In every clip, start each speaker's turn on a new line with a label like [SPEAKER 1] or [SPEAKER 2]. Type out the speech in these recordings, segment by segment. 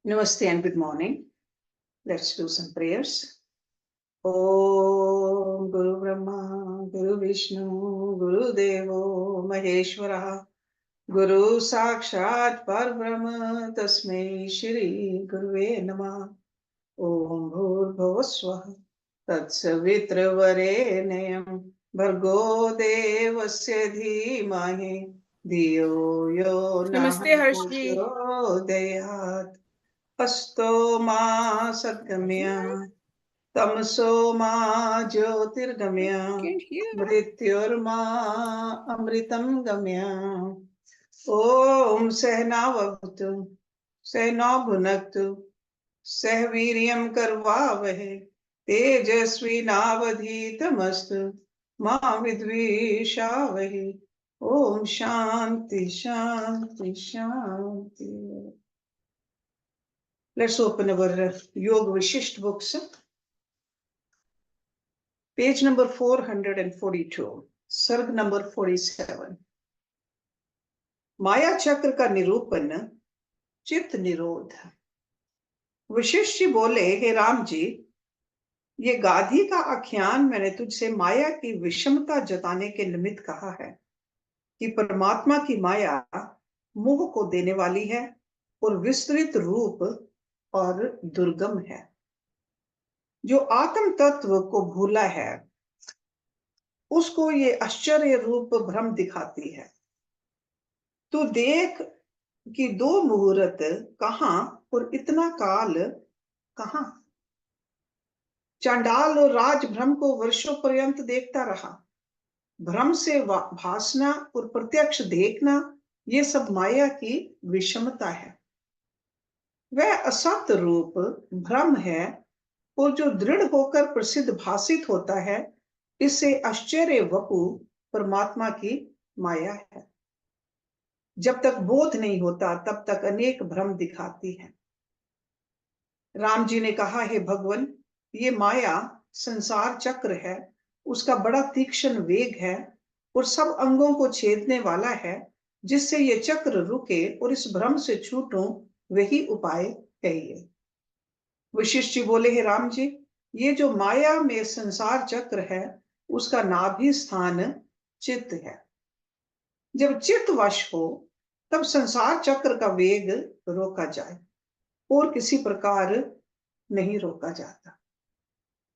[SPEAKER 1] Namaste and good morning. Let's do some prayers. Om Guru Brahma, Guru Vishnu, Guru Devo Maheshwara, Guru Sakshat Parbrahma, Tasmai Shri Guruve Namah. Om Bhurbhuva Swaha, Tatsavitra Bhargo Devasya Dhimahi, Dhiyo Yo
[SPEAKER 2] Namaste, Harshji.
[SPEAKER 1] Prachodayat. अस्तो मा सद्गम्य तमसो मा ज्योतिर्गम्य मृत्युर्मा अमृतं गम्य ओम सहनावतु सहनौ भुनक्तु सह वीर्यं करवावहै तेजस्विनावधीतमस्तु मा विद्विषावहै ओम शांति शांति शांति. Let's open our Yoga Vishishta books. Page number 442, सर्ग number 47. माया चक्र का निरूपण, चित्त निरोध. वशिष्ठ जी बोले, हे राम जी, ये गाधी का आख्यान मैंने तुझसे माया की विषमता जताने के निमित्त कहा है कि परमात्मा की माया मोह को देने वाली है और विस्तृत रूप और दुर्गम है. जो आत्म तत्व को भूला है उसको ये आश्चर्य रूप भ्रम दिखाती है. तो देख कि 2 मुहूर्त कहां और इतना काल कहां. चांडाल और राजभ्रम को वर्षों पर्यंत देखता रहा. भ्रम से भासना और प्रत्यक्ष देखना ये सब माया की विषमता है. वह असत रूप भ्रम है और जो दृढ़ होकर प्रसिद्ध भासित होता है, इससे आश्चर्य वपु परमात्मा की माया है. जब तक बोध नहीं होता तब तक अनेक भ्रम दिखाती है. राम जी ने कहा, हे भगवान, ये माया संसार चक्र है, उसका बड़ा तीक्ष्ण वेग है और सब अंगों को छेदने वाला है. जिससे ये चक्र रुके और इस भ्रम से छूटूं, वही उपाय है ये. वशिष्ठ जी बोले, हे राम जी, ये जो माया में संसार चक्र है उसका नाभि स्थान चित्त है. जब चित्त वश हो तब संसार चक्र का वेग रोका जाए और किसी प्रकार नहीं रोका जाता.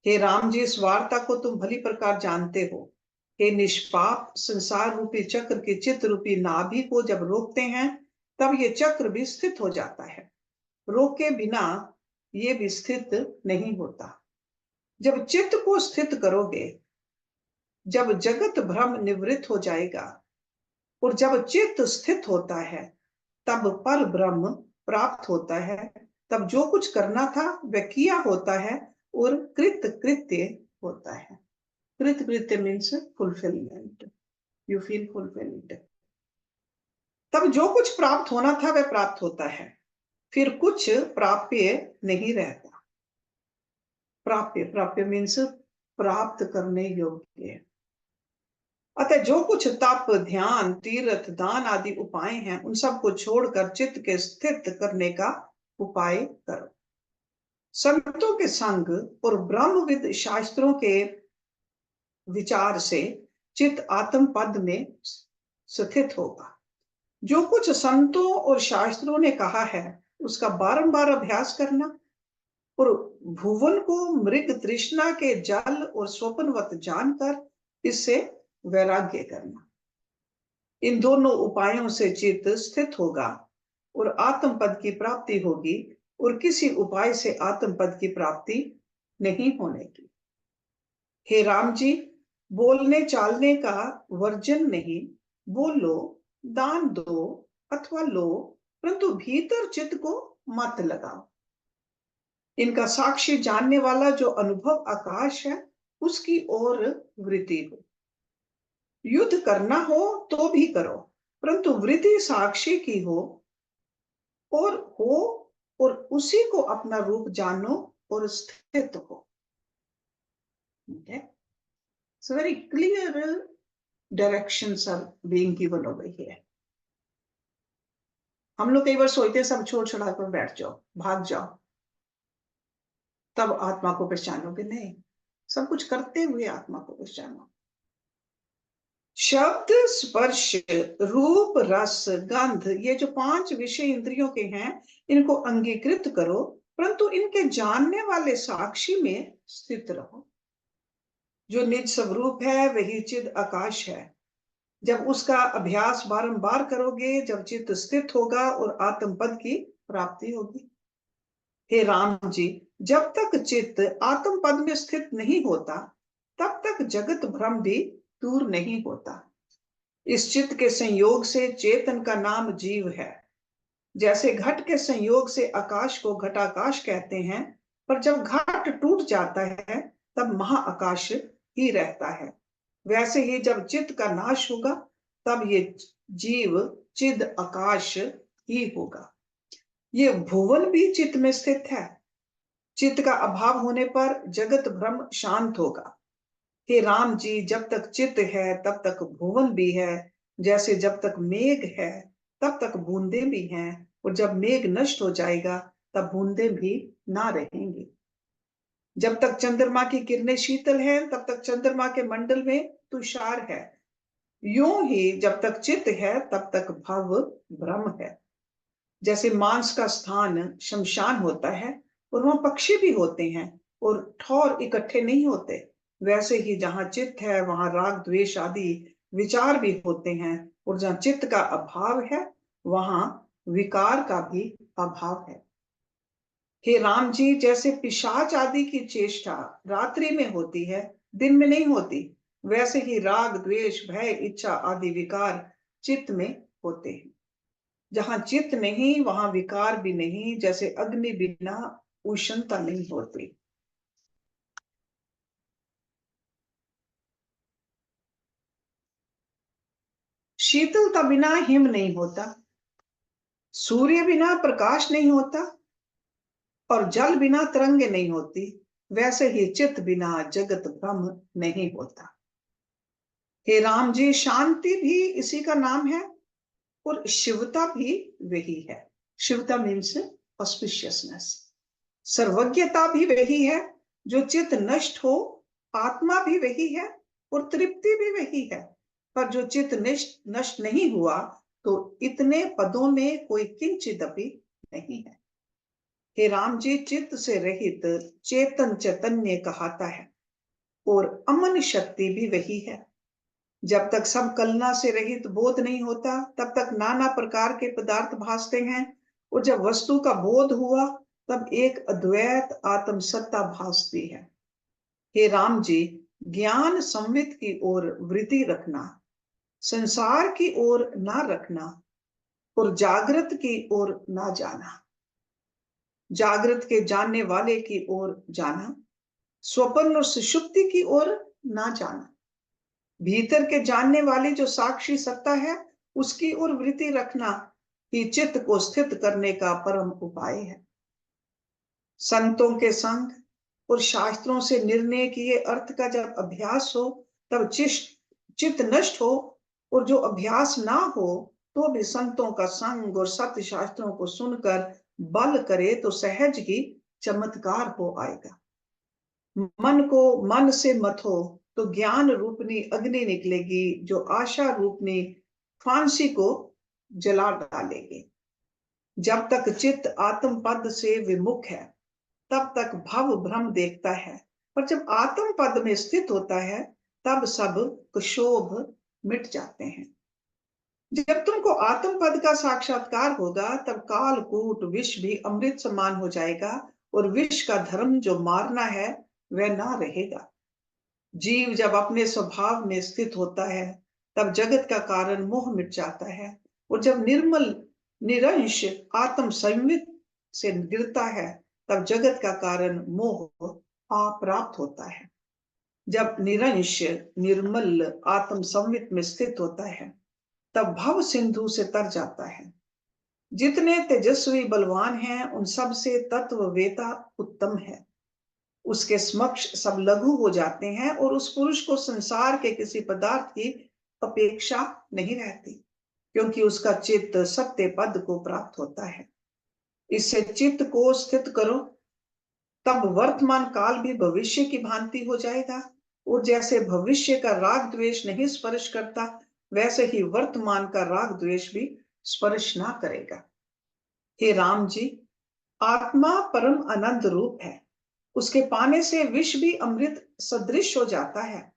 [SPEAKER 1] हे राम जी, इस वार्ता को तुम भली प्रकार जानते हो. हे निष्पाप, संसार रूपी चक्र के चित्त रूपी नाभि को जब रोकते हैं तब ये चक्र भी स्थित हो जाता है. रोके बिना ये भी स्थित नहीं होता. जब चित्त को स्थित करोगे, जब जगत भ्रम निवृत्त हो जाएगा और जब चित्त स्थित होता है तब पर ब्रह्म प्राप्त होता है. तब जो कुछ करना था वह किया होता है और कृत कृत्य होता है. कृत कृत्य means fulfilment. You feel fulfilled. तब जो कुछ प्राप्त होना था वह प्राप्त होता है. फिर कुछ प्राप्य नहीं रहता. प्राप्य प्राप्य मीन्स प्राप्त करने योग्य. अतः जो कुछ तप, ध्यान, तीर्थ, दान आदि उपाय हैं, उन सब को छोड़कर चित्त के स्थित करने का उपाय करो. संतों के संग और ब्रह्मविद शास्त्रों के विचार से चित्त आत्म पद में स्थित होगा. जो कुछ संतों और शास्त्रों ने कहा है उसका बारंबार अभ्यास करना और भुवन को मृग तृष्णा के जल और स्वप्नवत जानकर इससे वैराग्य करना. इन दोनों उपायों से चित्त स्थित होगा और आत्म पद की प्राप्ति होगी और किसी उपाय से आत्म पद की प्राप्ति नहीं होने की. हे राम जी, बोलने चालने का वर्जन नहीं. बोलो, दान दो अथवा लो, परंतु भीतर चित्त को मत लगाओ. इनका साक्षी जानने वाला जो अनुभव आकाश है उसकी ओर वृत्ति हो. युद्ध करना हो तो भी करो, परंतु वृत्ति साक्षी की हो और उसी को अपना रूप जानो और स्थित हो. Okay? So very clear directions are being given over here. हम लोग कई बार सोचते हैं सब छोड़ छुड़ा कर बैठ जाओ, भाग जाओ, तब आत्मा को पहचानोगे। नहीं, सब कुछ करते हुए आत्मा को पहचानो। शब्द, स्पर्श, रूप, रस, गंध, ये जो 5 विषय इंद्रियों के हैं, इनको अंगीकृत करो, परंतु इनके जानने वाले साक्षी में स्थित रहो। जो निज स्वरूप है वही चिद आकाश है। जब उसका अभ्यास बारंबार करोगे, जब चित्त स्थित होगा और आत्म पद की प्राप्ति होगी। हे राम जी, जब तक चित्त आत्म पद में स्थित नहीं होता, तब तक जगत भ्रम भी दूर नहीं होता। इस चित्त के संयोग से चेतन का नाम जीव है। जैसे घट के संयोग से आकाश को घटाकाश कहते हैं, पर जब घट टूट जाता है तब महाआकाश ही रहता है। वैसे ही जब चित्त का नाश होगा, तब ये जीव चिद आकाश ही होगा। ये भुवन भी चित्त में स्थित है। चित्त का अभाव होने पर जगत भ्रम शांत होगा। हे राम जी, जब तक चित्त है तब तक भुवन भी है। जैसे जब तक मेघ है तब तक बूंदे भी हैं, और जब मेघ नष्ट हो जाएगा तब बूंदे भी ना रहेंगी। जब तक चंद्रमा की किरणें शीतल हैं, तब तक चंद्रमा के मंडल में तुषार है। यूं ही जब तक चित्त है तब तक भव भ्रम है। जैसे मांस का स्थान शमशान होता है और वहां पक्षी भी होते हैं और ठौर इकट्ठे नहीं होते, वैसे ही जहां चित्त है वहां राग द्वेष आदि विचार भी होते हैं, और जहां चित्त का अभाव है वहां विकार का भी अभाव है। हे राम जी, जैसे पिशाच आदि की चेष्टा रात्रि में होती है, दिन में नहीं होती, वैसे ही राग द्वेष भय इच्छा आदि विकार चित्त में होते हैं। जहां चित्त नहीं वहां विकार भी नहीं। जैसे अग्नि बिना उष्णता नहीं होती। शीतलता बिना हिम नहीं होता, सूर्य बिना प्रकाश नहीं होता, और जल बिना तरंगे नहीं होती। वैसे ही चित्त बिना जगत ब्रह्म नहीं होता। हे राम जी, शांति भी इसी का नाम है और शिवता भी वही है। शिवता मीन्स ऑस्पिशियसनेस। सर्वज्ञता भी वही है। जो चित्त नष्ट हो, आत्मा भी वही है और तृप्ति भी वही है। पर जो चित्त नष्ट नहीं हुआ, तो इतने पदों में कोई किंचित भी नहीं है। हे राम जी, चित्त से रहित चेतन चैतन्य कहता है, और अमन शक्ति भी वही है। जब तक सब कलना से रहित बोध नहीं होता, तब तक नाना प्रकार के पदार्थ भासते हैं, और जब वस्तु का बोध हुआ तब एक अद्वैत आत्म सत्ता भासती है। हे राम जी, ज्ञान संवित की ओर वृत्ति रखना, संसार की ओर ना रखना, और जागृत की ओर ना जाना। जागृत के जानने वाले की ओर जाना, स्वप्न और सुषुप्ति की ओर ना जाना। भीतर के जानने वाली जो साक्षी सत्ता है, उसकी ओर वृत्ति रखना ही चित्त को स्थित करने का परम उपाय है। संतों के संग और शास्त्रों से निर्णय किए अर्थ का जब अभ्यास हो, तब चित्त नष्ट हो, और जो अभ्यास ना हो तो भी संतों का संग और सत्य शास्त्रों को सुनकर बल करे तो सहज ही चमत्कार हो आएगा। मन को मन से मथो तो ज्ञान रूपनी अग्नि निकलेगी, जो आशा रूपनी फांसी को जला डालेगी। जब तक चित्त आत्म पद से विमुख है, तब तक भव भ्रम देखता है, पर जब आत्म पद में स्थित होता है, तब सब क्षोभ मिट जाते हैं। जब तुमको आत्म पद का साक्षात्कार होगा, तब काल कूट विष भी अमृत समान हो जाएगा, और विष का धर्म जो मारना है वह ना रहेगा। जीव जब अपने स्वभाव में स्थित होता है, तब जगत का कारण मोह मिट जाता है, और जब निर्मल निरंश आत्म संयमित से गिरता है, तब जगत का कारण मोह अप्राप्त होता है। जब निरंश निर्मल आत्म संवित में स्थित होता है, तब भव सिंधु से तर जाता है। जितने तेजस्वी बलवान हैं, उन सब से तत्ववेता उत्तम है। उसके समक्ष सब लघु हो जाते हैं, और उस पुरुष को संसार के किसी पदार्थ की अपेक्षा नहीं रहती। क्योंकि उसका चित्त सत्य पद को प्राप्त होता है। इससे चित्त को स्थित करो, तब वर्तमान काल भी भविष्य की भांति हो जाएगा। और जैसे भविष्य का राग द्वेष नहीं स्पर्श करता, वैसे ही वर्तमान का राग द्वेष भी स्पर्श ना करेगा। हे राम जी, आत्मा परम आनंद रूप है। उसके पाने से विष भी अमृत सदृश हो जाता है।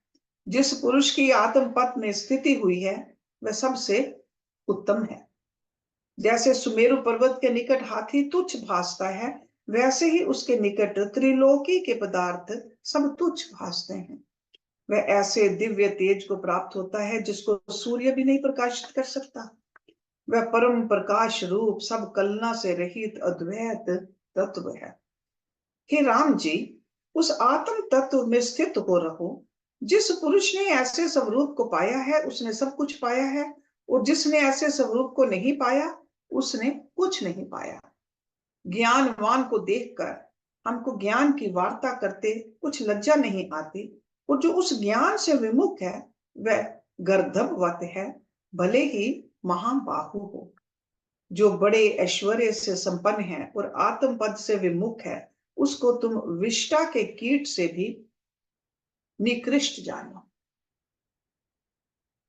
[SPEAKER 1] जिस पुरुष की आत्म पद में स्थिति हुई है, वह सबसे उत्तम है। जैसे सुमेरु पर्वत के निकट हाथी तुच्छ भासता है, वैसे ही उसके निकट त्रिलोकी के पदार्थ सब तुच्छ भासते हैं। वह ऐसे दिव्य तेज को प्राप्त होता है जिसको सूर्य भी नहीं प्रकाशित कर सकता। वह परम प्रकाश रूप सब कलना से रहित अद्वैत तत्व है। हे राम जी, उस आत्म तत्व में स्थित हो रहो। जिस पुरुष ने ऐसे स्वरूप को पाया है, उसने सब कुछ पाया है, और जिसने ऐसे स्वरूप को नहीं पाया, उसने कुछ नहीं पाया। ज्ञानवान को देखकर हमको ज्ञान की वार्ता करते कुछ लज्जा नहीं आती, और जो उस ज्ञान से विमुख है, वह गर्दभवत है, भले ही महाबाहु हो। जो बड़े ऐश्वर्य से संपन्न है और आत्म पद से विमुख है, उसको तुम विष्टा के कीट से भी निकृष्ट जानो।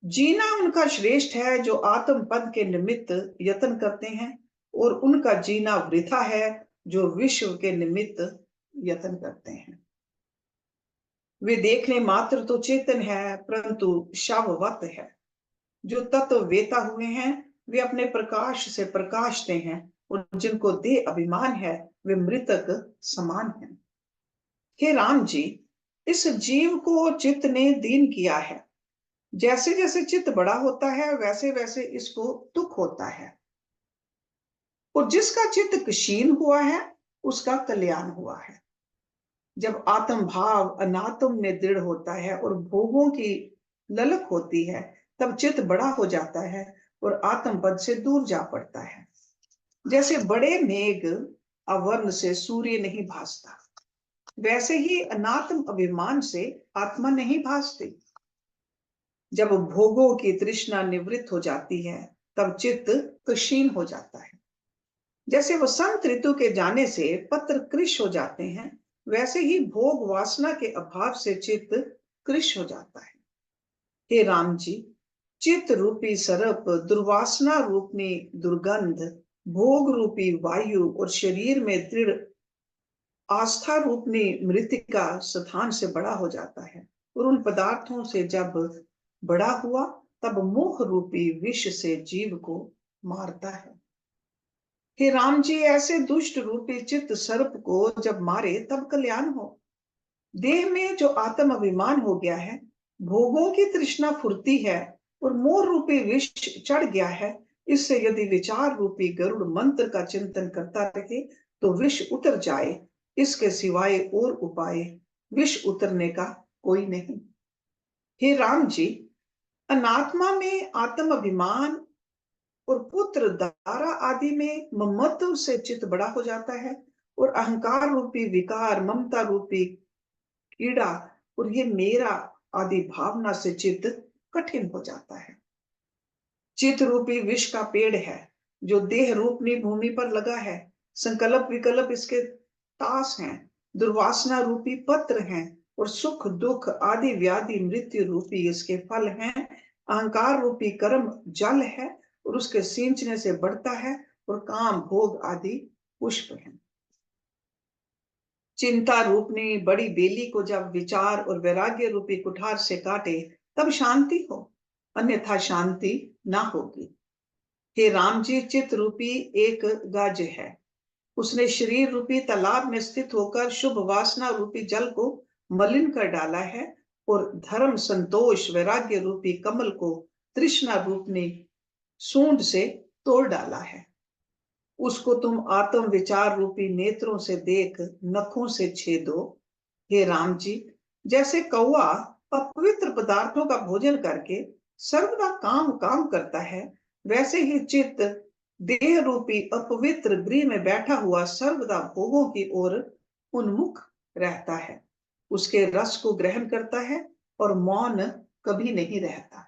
[SPEAKER 1] जीना उनका श्रेष्ठ है जो आत्म पद के निमित्त यत्न करते हैं, और उनका जीना वृथा है जो विश्व के निमित्त यत्न करते हैं। वे देखने मात्र तो चेतन है, परंतु शववत है। जो तत्व वेता हुए हैं, वे अपने प्रकाश से प्रकाशते हैं, और जिनको देह अभिमान है, वे मृतक समान हैं। हे राम जी, इस जीव को चित्त ने दीन किया है। जैसे जैसे चित्त बड़ा होता है, वैसे वैसे इसको दुख होता है। और जिसका चित्त क्षीण हुआ है, उसका कल्याण हुआ है। जब आत्म भाव अनात्म में दृढ़ होता है और भोगों की ललक होती है, तब चित्त बड़ा हो जाता है और आत्म पद से दूर जा पड़ता है। जैसे बड़े मेघ आवरण से सूर्य नहीं भासता, वैसे ही अनात्म अभिमान से आत्मा नहीं भासती। जब भोगों की तृष्णा निवृत्त हो जाती है, तब चित्त क्षीण हो जाता है। जैसे वसंत ऋतु के जाने से पत्र कृश हो जाते हैं, वैसे ही भोग वासना के अभाव से चित्त कृश हो जाता है। हे राम जी, चित्त रूपी सर्प, दुर्वासना रूपी दुर्गंध, भोग रूपी वायु और शरीर में दृढ़ आस्था रूपी मृतिका स्थान से बड़ा हो जाता है, और उन पदार्थों से जब बड़ा हुआ, तब मोह रूपी विष से जीव को मारता है। हे राम जी, ऐसे दुष्ट रूपी चित्त सर्प को जब मारे, तब कल्याण हो। देह में जो आत्म अभिमान हो गया है, भोगों की तृष्णा फुरती है, और मोह रूपी विष चढ़ गया है, इससे यदि विचार रूपी गरुड़ मंत्र का चिंतन करता रहे, तो विष उतर जाए। इसके सिवाय और उपाय विष उतरने का कोई नहीं। हे राम जी, अनात्मा में आत्म अभिमान और पुत्र दारा आदि में ममत्व से चित्त बड़ा हो जाता है, और अहंकार रूपी विकार, ममता रूपी कीड़ा और ये मेरा आदि भावना से चित्त कठिन हो जाता है। चित्त रूपी विष का पेड़ है, जो देह रूपनी भूमि पर लगा है। संकल्प विकल्प इसके तास हैं, दुर्वासना रूपी पत्र हैं, और सुख दुख आदि व्याधि मृत्यु रूपी इसके फल हैं। अहंकार रूपी कर्म जल है, और उसके सींचने से बढ़ता है, और काम भोग आदि पुष्प हैं। चिंता रूपनी बड़ी बेली को जब विचार और वैराग्य रूपी कुठार से काटे, तब शांति हो, अन्यथा शांति ना होगी। हे राम जी, चित्त रूपी एक गाज है। उसने शरीर रूपी तालाब में स्थित होकर शुभ वासना रूपी जल को मलिन कर डाला है, और धर्म संतोष वैराग्य रूपी कमल को तृष्णा रूपनी सूंड से तोड़ डाला है। उसको तुम आत्म विचार रूपी नेत्रों से देख नखों से छेदो। हे राम जी, जैसे कौआ अपवित्र पदार्थों का भोजन करके सर्वदा काम काम करता है, वैसे ही चित्त देह रूपी अपवित्र गृह में बैठा हुआ सर्वदा भोगों की ओर उन्मुख रहता है। उसके रस को ग्रहण करता है और मौन कभी नहीं रहता।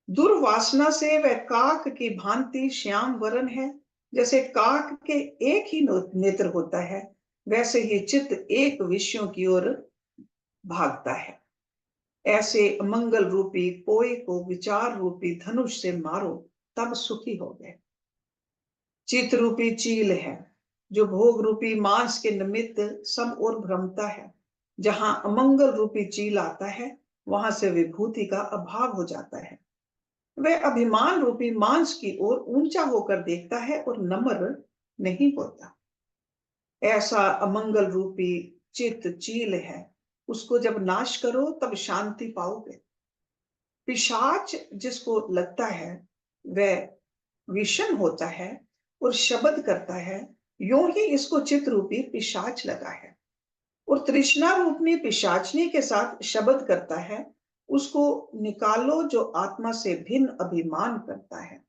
[SPEAKER 1] दुर्वासना से वह काक की भांति श्याम वरण है। जैसे काक के एक ही नेत्र होता है, वैसे ही चित्त एक विषयों की ओर भागता है। ऐसे मंगल रूपी कोय को विचार रूपी धनुष से मारो, तब सुखी हो गए। चित्त रूपी चील है, जो भोग रूपी मांस के निमित्त सब ओर भ्रमता है। जहां अमंगल रूपी चील आता है, वहां से विभूति का अभाव हो जाता है। वह अभिमान रूपी मांस की ओर ऊंचा होकर देखता है और नम्र नहीं होता। ऐसा अमंगल रूपी चित्त चील है, उसको जब नाश करो तब शांति पाओगे। पिशाच जिसको लगता है वह विषम होता है और शब्द करता है, यूं ही इसको चित्त रूपी पिशाच लगा है। और तृष्णा रूपनी पिशाचनी के साथ शब्द करता है, उसको निकालो जो आत्मा से भिन्न अभिमान करता है।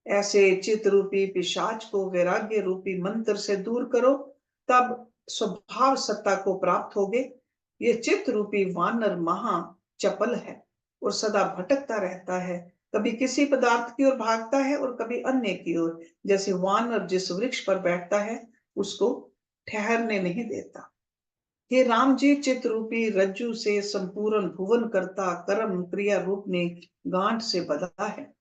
[SPEAKER 1] ऐसे चित्त रूपी पिशाच को वैराग्य रूपी मंत्र से दूर करो, तब स्वभाव सत्ता को प्राप्त होगे। ये चित्त रूपी वानर महा चपल है और सदा भटकता रहता है। कभी किसी पदार्थ की ओर भागता है और कभी अन्य की ओर। जैसे वानर जिस वृक्ष पर बैठता है, उसको ठहरने नहीं देता। हे राम जी, चित्त रूपी रज्जु से संपूर्ण भुवन करता कर्म क्रिया रूप ने गांठ से बंधा है।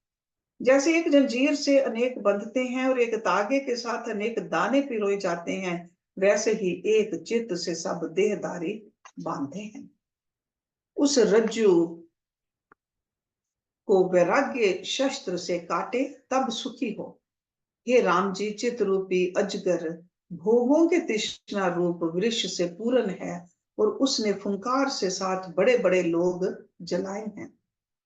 [SPEAKER 1] जैसे एक जंजीर से अनेक बंधते हैं और एक तागे के साथ अनेक दाने पिरोए जाते हैं, वैसे ही एक चित्त से सब देहदारी बांधे हैं। उस रज्जु को वैराग्य शस्त्र से काटे, तब सुखी हो। हे राम जी, चित्त रूपी अजगर भोगों के तृष्णा रूप वृक्ष से पूर्ण है और उसने फुंकार से साथ बड़े बड़े लोग जलाए हैं।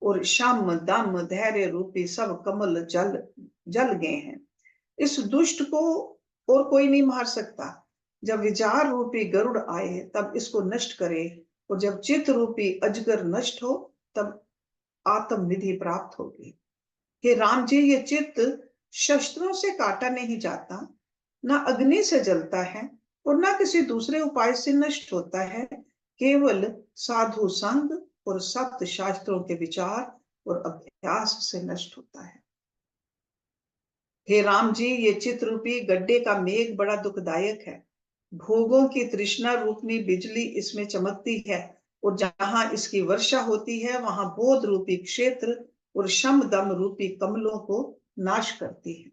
[SPEAKER 1] और शम दम धैर्य रूपी सब कमल जल जल गए हैं। इस दुष्ट को और कोई नहीं मार सकता। जब विचार रूपी गरुड़ आए, तब इसको नष्ट करे। और जब चित्त रूपी अजगर नष्ट हो, तब आत्म निधि प्राप्त होगी। हे राम जी, ये चित्त शस्त्रों से काटा नहीं जाता, ना अग्नि से जलता है और ना किसी दूसरे उपाय से नष्ट होता है। केवल साधु संग और सप्त शास्त्रों के विचार और अभ्यास से नष्ट होता है। हे राम जी, ये चित्त रूपी गड्ढे का मेघ बड़ा दुखदायक है। भोगों की तृष्णा रूपनी बिजली इसमें चमकती है और जहां इसकी वर्षा होती है, वहां बोध रूपी क्षेत्र और शम दम रूपी कमलों को नाश करती है।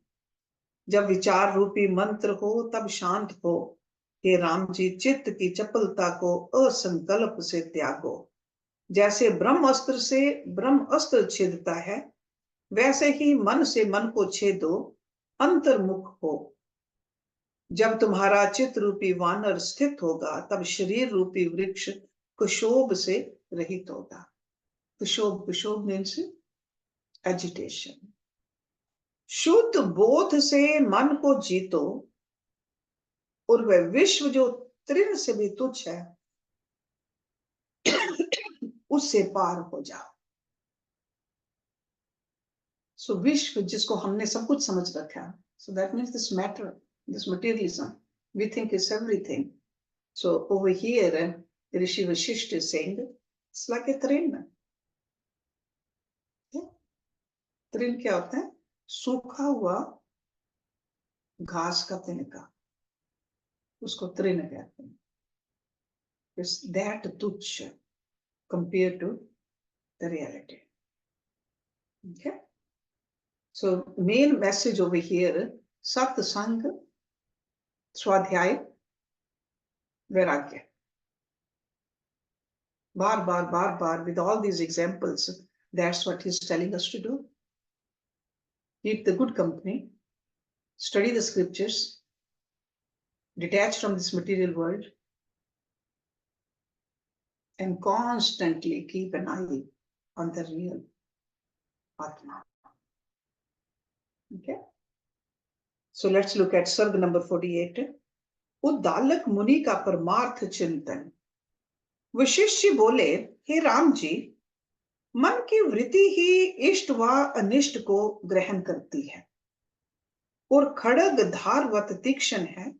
[SPEAKER 1] जब विचार रूपी मंत्र हो, तब शांत हो। हे राम जी, चित्त की चपलता को असंकल्प से त्यागो। जैसे ब्रह्म अस्त्र से ब्रह्म अस्त्र छेदता है, वैसे ही मन से मन को छेदो, अंतर्मुख हो। जब तुम्हारा चित्त रूपी वानर स्थित होगा, तब शरीर रूपी वृक्ष कुशोभ से रहित होगा। कुशोभ, कुशोभ मीन्स एजिटेशन। शुद्ध बोध से मन को जीतो और वह विश्व जो तृण से भी तुच्छ है, उससे पार हो जाओ। सो विश्व जिसको हमने सब कुछ समझ रखा, so that means this matter, this materialism, we think is everything. So over here, Rishi Vashisht is saying, it's like a trin. तृण क्या होता है? सूखा हुआ घास का तिनका, उसको तृण कहते हैं. It's that तुच्छ compared to the reality. Okay? So main message over here, सत्संग, स्वाध्याय, वैराग्य. बार बार बार बार with all these examples, that's what he's telling us to do. Keep the good company, study the scriptures, detach from this material world, and constantly keep an eye on the real Atma. Okay? So let's look at Sarg number 48. Uddalak मुनि का परमार्थ चिंतन. वशिष्ठ जी बोले, हे राम जी, मन की वृत्ति ही इष्ट व अनिष्ट को ग्रहण करती है और खड़ग धारवत तीक्ष्ण है.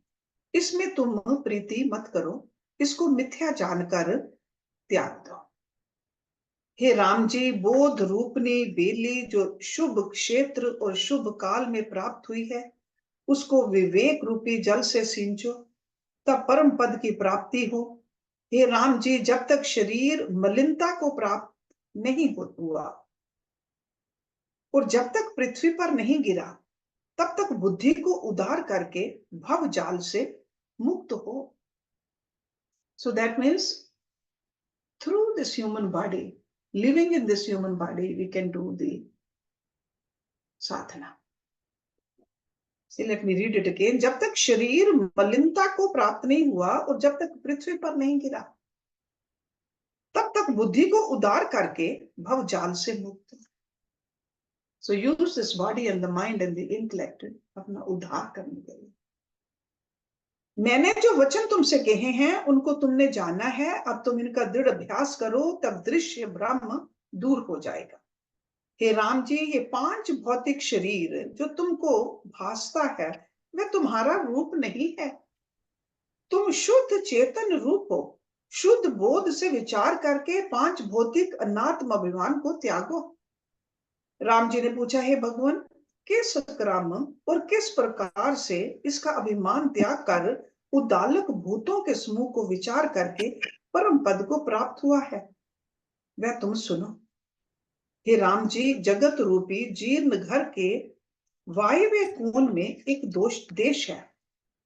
[SPEAKER 1] इसमें तुम प्रीति मत करो, इसको मिथ्या जानकर त्याग दो. हे राम जी, बोध रूपनी बेली जो शुभ क्षेत्र और शुभ काल में प्राप्त हुई है, उसको विवेक रूपी जल से सींचो, तब परम पद की प्राप्ति हो। हे राम जी, जब तक शरीर मलिनता को प्राप्त नहीं हुआ और जब तक पृथ्वी पर नहीं गिरा, तब तक बुद्धि को उधार करके भव जाल से मुक्त हो। So that means through this human body, living in this human body, we can do the sadhana. See, let me read it again. जब तक शरीर मलिनता को प्राप्त नहीं हुआ और जब तक पृथ्वी पर नहीं गिरा, तब तक बुद्धि को उदार करके भव जाल से मुक्त। So use this body and the mind and the intellect अपना उद्धार करने के लिए। मैंने जो वचन तुमसे कहे हैं उनको तुमने जाना है, अब तुम इनका दृढ़ अभ्यास करो, तब दृश्य ब्रह्म दूर हो जाएगा। हे राम जी, ये 5 भौतिक शरीर जो तुमको भासता है वह तुम्हारा रूप नहीं है। तुम शुद्ध चेतन रूप हो। शुद्ध बोध से विचार करके 5 भौतिक अनात्म अभिमान को त्यागो। राम जी ने पूछा, हे भगवान, किस क्रम और किस प्रकार से इसका अभिमान त्याग कर उदालक भूतों के समूह को विचार करके परम पद को प्राप्त हुआ है, वह तुम सुनो। हे राम जी, जगत रूपी जीर्ण घर के वायव्य कोण में एक देश है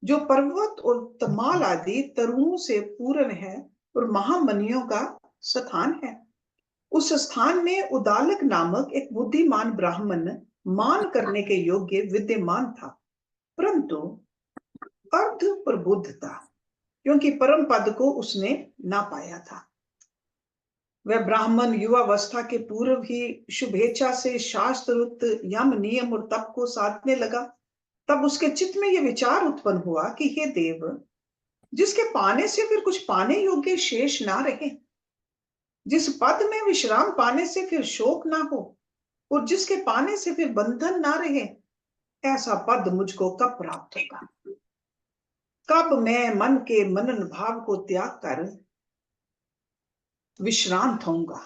[SPEAKER 1] जो पर्वत और तमाल आदि तरुओं से पूर्ण है और महामनियों का स्थान है। उस स्थान में उदालक नामक एक बुद्धिमान ब्राह्मण मान करने के योग्य विद्यमान था, परंतु अर्ध प्रबुद्ध था, क्योंकि परम पद को उसने ना पाया था। वह ब्राह्मण युवावस्था के पूर्व ही शुभेच्छा से शास्त्रोक्त यम नियम और तप को साधने लगा। तब उसके चित्त में यह विचार उत्पन्न हुआ कि हे देव, जिसके पाने से फिर कुछ पाने योग्य शेष ना रहे, जिस पद में विश्राम पाने से फिर शोक ना हो और जिसके पाने से फिर बंधन ना रहे, ऐसा पद मुझको कब प्राप्त होगा? कब मैं मन के मनन भाव को त्याग कर विश्रांत होऊंगा?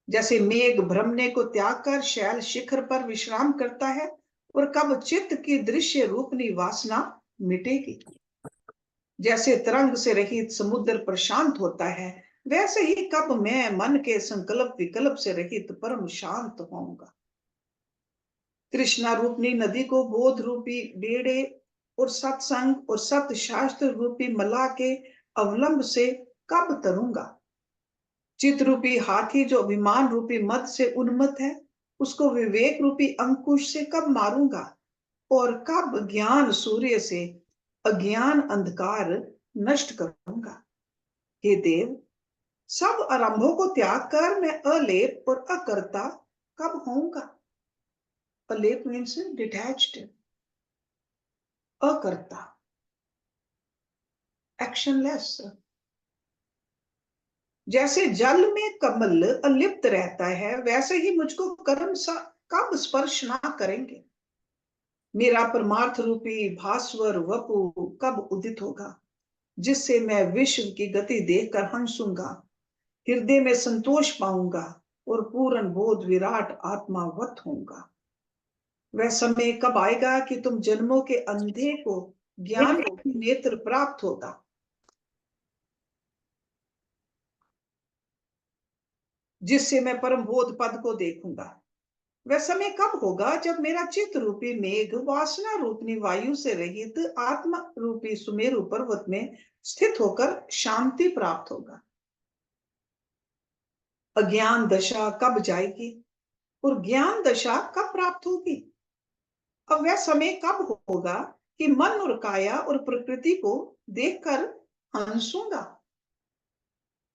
[SPEAKER 1] जैसे मेघ भ्रमने को त्याग कर शैल शिखर पर विश्राम करता है, और कब चित्त की दृश्य रूपनी वासना मिटेगी? जैसे तरंग से रहित समुद्र प्रशांत होता है, वैसे ही कब मैं मन के संकल्प विकल्प से रहित परम शांत होऊंगा। कृष्णा रूपनी नदी को बोध रूपी बेड़े और सत्संग और सत शास्त्र रूपी मला के अवलंब से कब तरूंगा? चित रूपी हाथी जो अभिमान रूपी मद से उन्मत्त है, उसको विवेक रूपी अंकुश से कब मारूंगा? और कब ज्ञान सूर्य से अज्ञान अंधकार नष्ट करूंगा? हे देव, सब आरंभों को त्याग कर मैं अलेप और अकर्ता कब होऊंगा? अलेप मीन्स डिटैच्ड, अकर्ता एक्शनलेस। जैसे जल में कमल अलिप्त रहता है, वैसे ही मुझको कर्म कब स्पर्श ना करेंगे। मेरा परमार्थ रूपी भास्वर वपु कब उदित होगा, जिससे मैं विश्व की गति देखकर हंसूंगा, हृदय में संतोष पाऊंगा और पूर्ण बोध विराट आत्मावत होऊंगा। वह समय कब आएगा कि तुम जन्मों के अंधे को ज्ञान रूपी नेत्र प्राप्त होगा, जिससे मैं परम बोध पद को देखूंगा। वह समय कब होगा जब मेरा चित्त रूपी मेघ वासना रूपनी वायु से रहित आत्मा रूपी सुमेरु पर्वत में स्थित होकर शांति प्राप्त होगा। अज्ञान दशा कब जाएगी और ज्ञान दशा कब प्राप्त होगी? अब वह समय कब होगा कि मन और काया और प्रकृति को देखकर हंसूंगा?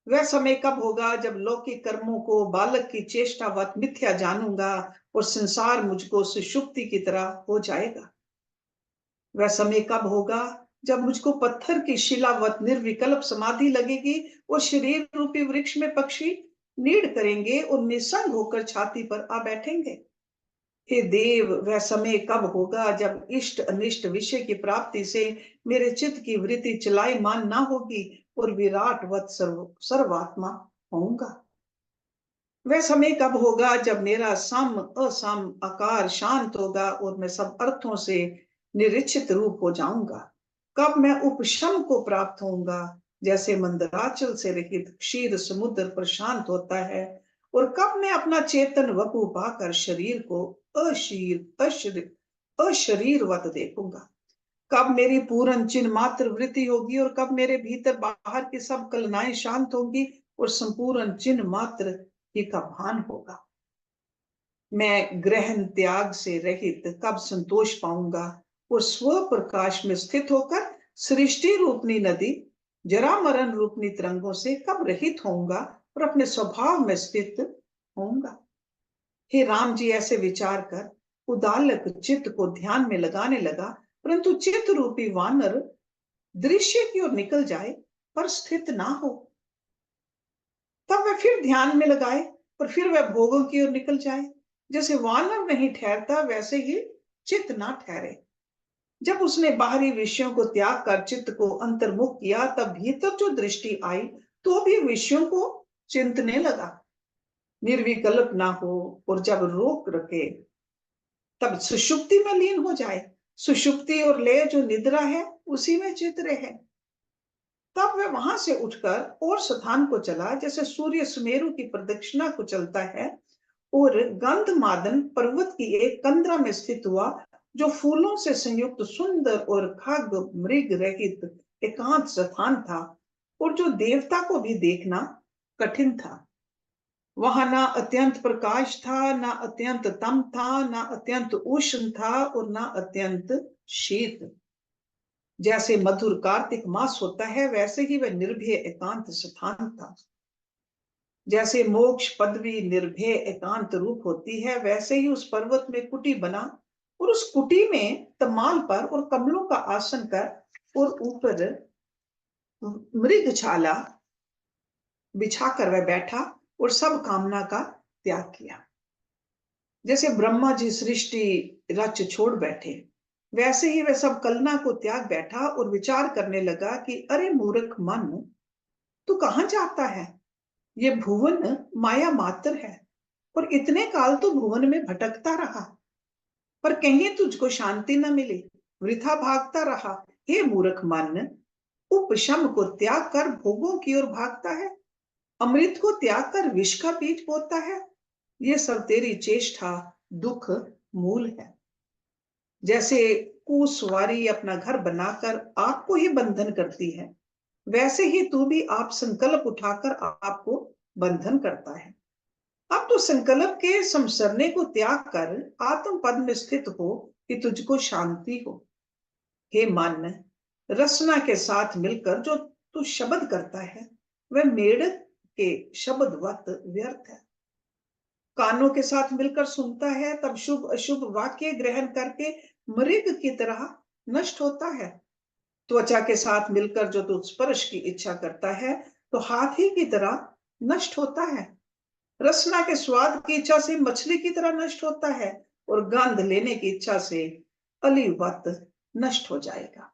[SPEAKER 1] वह समय कब होगा जब लौकिक कर्मों को बालक की चेष्टावत मिथ्या जानूंगा और संसार मुझको सुषुप्ति की तरह हो जाएगा? वह समय कब होगा जब मुझको पत्थर की शिलावत निर्विकल्प समाधि लगेगी और शरीर रूपी वृक्ष में पक्षी नीड़ करेंगे और निसंग होकर छाती पर आ बैठेंगे? हे देव, वह समय कब होगा जब इष्ट अनिष्ट विषय की प्राप्ति से मेरे चित्त की वृत्ति चलायमान ना होगी और विराट वत सर्वात्मा होऊंगा? वह समय कब होगा जब मेरा सम असम आकार शांत होगा और मैं सब अर्थों से निरीक्षित रूप हो जाऊंगा। कब मैं उपशम को प्राप्त होऊंगा, जैसे मंदराचल से रहित क्षीर समुद्र पर शांत होता है। और कब मैं अपना चेतन वपु पाकर शरीर को अशरीरवत देखूंगा। कब मेरी पूर्ण चिन्ह मात्र वृत्ति होगी और कब मेरे भीतर बाहर की सब कलनाएं शांत होंगी और संपूर्ण चिन्ह मात्र ही का भान होगा। मैं ग्रहण त्याग से रहित कब संतोष पाऊंगा और स्व प्रकाश में स्थित होकर सृष्टि रूपनी नदी जरा मरण रूपनी तरंगों से कब रहित होऊंगा और अपने स्वभाव में स्थित होऊंगा। हे राम जी ऐसे विचार कर उदालक चित्त को ध्यान में लगाने लगा, परंतु चित्त रूपी वानर दृश्य की ओर निकल जाए पर स्थित ना हो। तब वह फिर ध्यान में लगाए पर फिर वह भोगों की ओर निकल जाए। जैसे वानर नहीं ठहरता वैसे ही चित्त ना ठहरे। जब उसने बाहरी विषयों को त्याग कर चित्त को अंतर्मुख किया तब भीतर जो दृष्टि आई तो भी विषयों को चिंतने लगा, निर्विकल्प ना हो। और जब रोक रखे तब सुषुप्ति में लीन हो जाए। सुषुप्ति और लय जो निद्रा है उसी में चित रहे। तब वह वहां से उठकर और स्थान को चला, जैसे सूर्य सुमेरु की प्रदक्षिणा को चलता है, और गंधमादन पर्वत की एक कंदरा में स्थित हुआ जो फूलों से संयुक्त सुंदर और खग मृग रहित एकांत स्थान था और जो देवता को भी देखना कठिन था। वहां ना अत्यंत प्रकाश था, ना अत्यंत तम था, ना अत्यंत उष्ण था और ना अत्यंत शीत। जैसे मधुर कार्तिक मास होता है वैसे ही वह निर्भय एकांत स्थान था। जैसे मोक्ष पदवी निर्भय एकांत रूप होती है वैसे ही उस पर्वत में कुटी बना और उस कुटी में तमाल पर और कमलों का आसन कर और ऊपर मृगछाला बिछाकर वह बैठा और सब कामना का त्याग किया। जैसे ब्रह्मा जी सृष्टि रच छोड़ बैठे वैसे ही वह सब कलना को त्याग बैठा और विचार करने लगा कि अरे मूर्ख मन, तू कहां जाता है? ये भुवन माया मात्र है और इतने काल तो भुवन में भटकता रहा पर कहीं तुझको शांति न मिली, वृथा भागता रहा। हे मूर्ख मन, उपशम को त्याग कर भोगों की ओर भागता है, अमृत को त्याग कर विष का बीज बोता है। ये सब तेरी चेष्टा दुख मूल है। जैसे कुसवारी अपना घर बनाकर आपको ही बंधन करती है वैसे ही तू भी आप संकल्प उठाकर आपको बंधन करता है। अब तो संकल्प के संसरने को त्याग कर आत्म पद में स्थित हो कि तुझको शांति हो। हे मन, रसना के साथ मिलकर जो तू शब्द करता है वह मेढक के शब्दवत व्यर्थ है। कानों के साथ मिलकर सुनता है तब शुभ अशुभ वाक्य ग्रहण करके मृग की तरह नष्ट होता है। त्वचा के साथ मिलकर जो तू स्पर्श की इच्छा करता है तो हाथी की तरह नष्ट होता है। रसना के स्वाद की इच्छा से मछली की तरह नष्ट होता है और गंध लेने की इच्छा से अलीवत नष्ट हो जाएगा।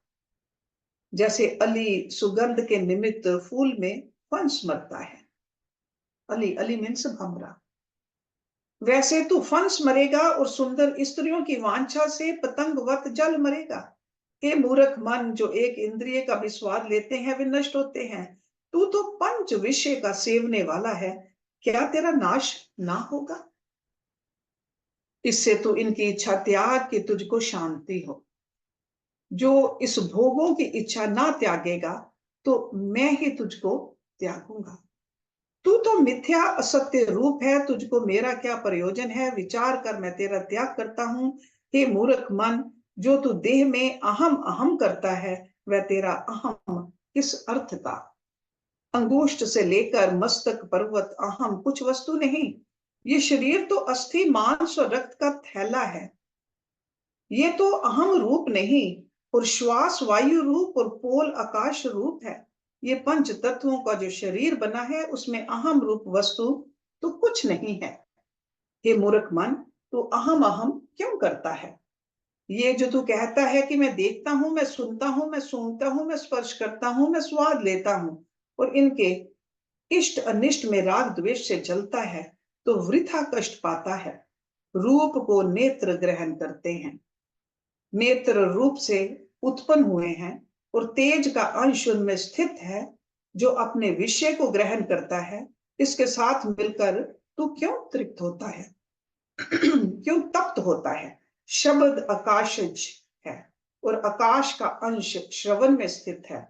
[SPEAKER 1] जैसे अली सुगंध के निमित्त फूल में फंस मरता है, अली अली मीन्स भमरा, वैसे तू फंस मरेगा और सुंदर स्त्रियों की वांछा से पतंगवत जल मरेगा। हे मूर्ख मन, जो एक इंद्रिय का भी स्वाद लेते हैं वे नष्ट होते हैं। तू तो पंच विषय का सेवने वाला है, क्या तेरा नाश ना होगा? इससे तू इनकी इच्छा त्याग कि तुझको शांति हो। जो इस भोगों की इच्छा ना त्यागेगा तो मैं ही तुझको त्यागूंगा। तू तो मिथ्या असत्य रूप है, तुझको मेरा क्या प्रयोजन है? विचार कर, मैं तेरा त्याग करता हूं। हे मूर्ख मन, जो तू देह में अहम अहम करता है वह तेरा अहम किस अर्थ का? अंगुष्ठ से लेकर मस्तक पर्वत अहम कुछ वस्तु नहीं। ये शरीर तो अस्थि मांस और रक्त का थैला है। ये तो अहम रूप नहीं और श्वास वायु रूप और पोल आकाश रूप है। ये पंच तत्वों का जो शरीर बना है उसमें अहम रूप वस्तु तो कुछ नहीं है। हे मूर्ख मन, तू अहम अहम क्यों करता है? ये जो तू कहता है कि मैं देखता हूं, मैं सुनता हूं, मैं सूंघता हूं, मैं स्पर्श करता हूं, मैं स्वाद लेता हूं और इनके इष्ट अनिष्ट में राग द्वेष से जलता है, तो वृथा कष्ट पाता है। रूप को नेत्र ग्रहण करते हैं, नेत्र रूप से उत्पन्न हुए हैं और तेज का अंश उनमें स्थित है। जो अपने विषय को ग्रहण करता है, इसके साथ मिलकर तू क्यों तृप्त होता है, क्यों तप्त होता है। शब्द आकाशज है और आकाश का अंश श्रवण में स्थित है।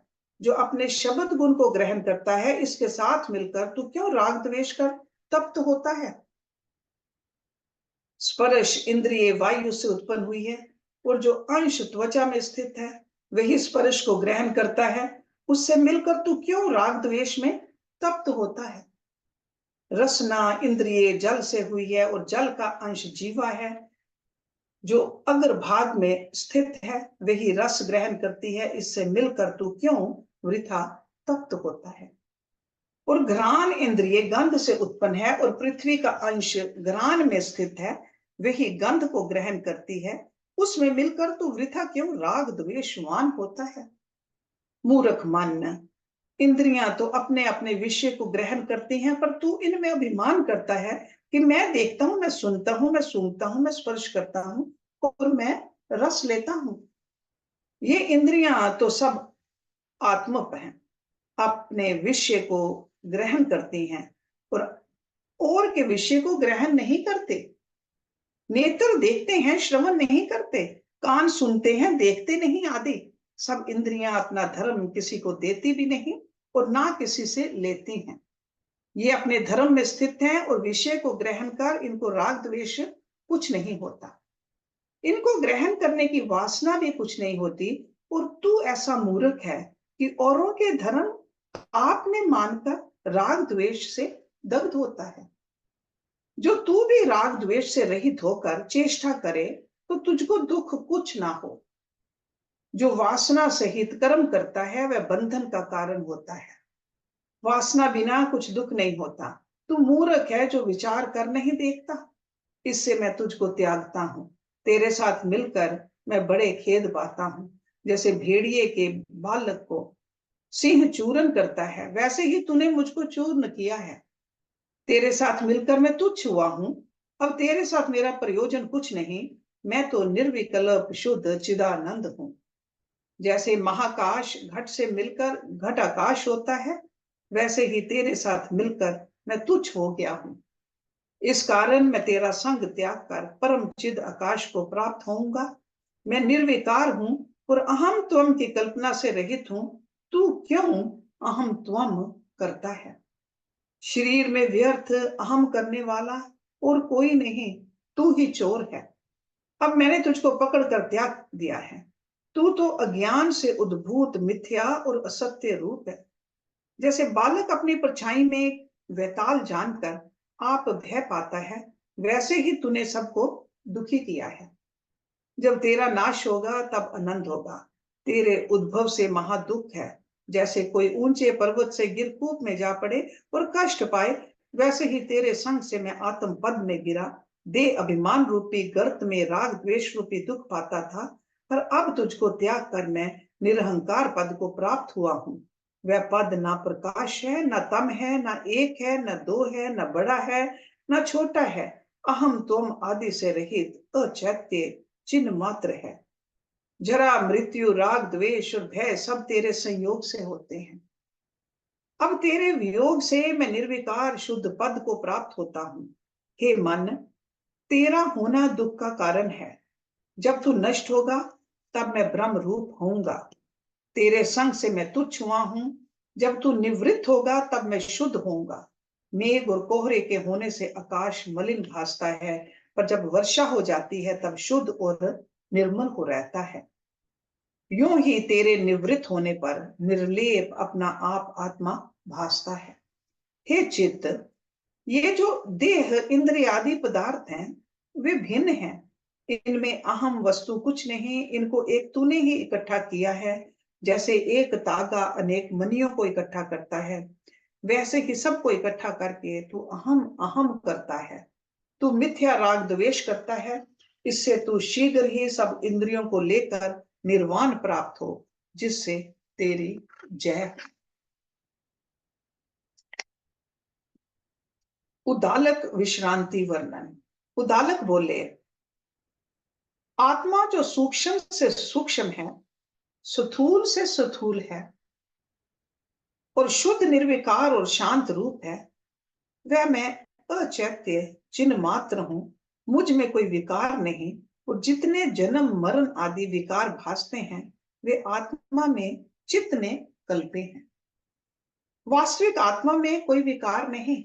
[SPEAKER 1] जो अपने शब्द गुण को ग्रहण करता है, इसके साथ मिलकर तू क्यों राग द्वेष कर तप्त होता है। स्पर्श इंद्रिय वायु से उत्पन्न हुई है और जो अंश त्वचा में स्थित है, वही स्पर्श को ग्रहण करता है। उससे मिलकर तू क्यों राग द्वेष में तप्त होता है। रसना इंद्रिय जल से हुई है और जल का अंश जीवा है। जो अग्रभाग में स्थित है, वही रस ग्रहण करती है। इससे मिलकर तू क्यों वृथा तप्त होता है। और घ्राण इंद्रिय गंध से उत्पन्न है और पृथ्वी का अंश घ्राण में स्थित है, वही गंध को ग्रहण करती है। उसमें मिलकर तू वृथा क्यों राग द्वेषवान होता है। मूर्ख मन, इंद्रियां तो अपने अपने विषय को ग्रहण करती हैं, पर तू इनमें अभिमान करता है कि मैं देखता हूं, मैं सुनता हूं, मैं सूंघता हूं, मैं स्पर्श करता हूं और मैं रस लेता हूं। ये इंद्रियां तो सब आत्मप हैं, अपने विषय को ग्रहण करती हैं और के विषय को ग्रहण नहीं करते। नेत्र देखते हैं, श्रवण नहीं करते। कान सुनते हैं, देखते नहीं आदि। सब इंद्रियां अपना धर्म किसी को देती भी नहीं और ना किसी से लेती हैं। ये अपने धर्म में स्थित हैं और विषय को ग्रहण कर इनको राग द्वेष कुछ नहीं होता। इनको ग्रहण करने की वासना भी कुछ नहीं होती। और तू ऐसा मूर्ख है कि औरों के धर्म आपने मानकर राग द्वेष से दग्ध होता है। जो तू भी राग द्वेष से रहित होकर चेष्टा करे, तो तुझको दुख कुछ ना हो। जो वासना सहित कर्म करता है, वह बंधन का कारण होता है। वासना बिना कुछ दुख नहीं होता। तू मूर्ख है जो विचार कर नहीं देखता। इससे मैं तुझको त्यागता हूं। तेरे साथ मिलकर मैं बड़े खेद पाता हूं। जैसे भेड़िए के बालक को सिंह चूरन करता है, वैसे ही तूने मुझको चूर्ण किया है। तेरे साथ मिलकर मैं तुच्छ हुआ हूं। अब तेरे साथ मेरा प्रयोजन कुछ नहीं। मैं तो निर्विकल्प शुद्ध चिदानंद हूं। जैसे महाकाश घट से मिलकर घट आकाश होता है, वैसे ही तेरे साथ मिलकर मैं तुच्छ हो गया हूं। इस कारण मैं तेरा संग त्याग कर परम चिद आकाश को प्राप्त होऊंगा। मैं निर्विकार हूं और अहम त्वम की कल्पना से रहित हूं। तू क्यों अहम त्वम करता है। शरीर में व्यर्थ अहम करने वाला और कोई नहीं, तू ही चोर है। अब मैंने तुझको पकड़कर त्याग दिया है। तू तो अज्ञान से उद्भूत मिथ्या और असत्य रूप है। जैसे बालक अपनी परछाई में वैताल जानकर आप भय पाता है, वैसे ही तूने सबको दुखी किया है। जब तेरा नाश होगा तब आनंद होगा। तेरे उद्भव से महादुख है। जैसे कोई ऊंचे पर्वत से गिर कूप में जा पड़े और कष्ट पाए, वैसे ही तेरे संग से मैं आत्म पद में गिरा। दे अभिमान रूपी गर्त में राग द्वेष रूपी दुख पाता था, पर अब तुझको त्याग कर मैं निरहंकार पद को प्राप्त हुआ हूं। वह पद ना प्रकाश है, न तम है, न एक है, न दो है, न बड़ा है, न छोटा है। अहम तुम आदि से रहित अचैत्य चिन्ह मात्र है। जरा मृत्यु राग द्वेष और भय सब तेरे संयोग से होते हैं। अब तेरे वियोग से मैं निर्विकार शुद्ध पद को प्राप्त होता हूं। हे मन, तेरा होना दुख का कारण है। जब तू नष्ट होगा तब मैं ब्रह्म रूप होऊंगा। तेरे संग से मैं तुच्छ हुआ हूं। जब तू निवृत्त होगा तब मैं शुद्ध होऊंगा। मेघ और कोहरे के होने से आकाश मलिन भासता है, पर जब वर्षा हो जाती है तब शुद्ध और निर्मल हो रहता है। यूं ही तेरे निवृत्त होने पर निर्लेप अपना आप आत्मा भासता है। हे चित्त, ये जो देह इंद्रिय आदि पदार्थ हैं, वे भिन्न हैं। इनमें अहम वस्तु कुछ नहीं। इनको एक तूने ही इकट्ठा किया है। जैसे एक तागा अनेक मणियों को इकट्ठा करता है, वैसे ही सबको इकट्ठा करके तू अहम अहम करता है। तू मिथ्या राग द्वेष करता है। इससे तू शीघ्र ही सब इंद्रियों को लेकर निर्वाण प्राप्त हो, जिससे तेरी जय। उदालक विश्रांति वर्णन। उदालक बोले, आत्मा जो सूक्ष्म से सूक्ष्म है, स्थूल से स्थूल है और शुद्ध निर्विकार और शांत रूप है, वह मैं अचैत्य चिन्ह मात्र हूं। मुझ में कोई विकार नहीं, और जितने जन्म मरण आदि विकार भासते हैं वे आत्मा में चित्त ने कल्पे हैं। वास्तविक आत्मा में कोई विकार नहीं।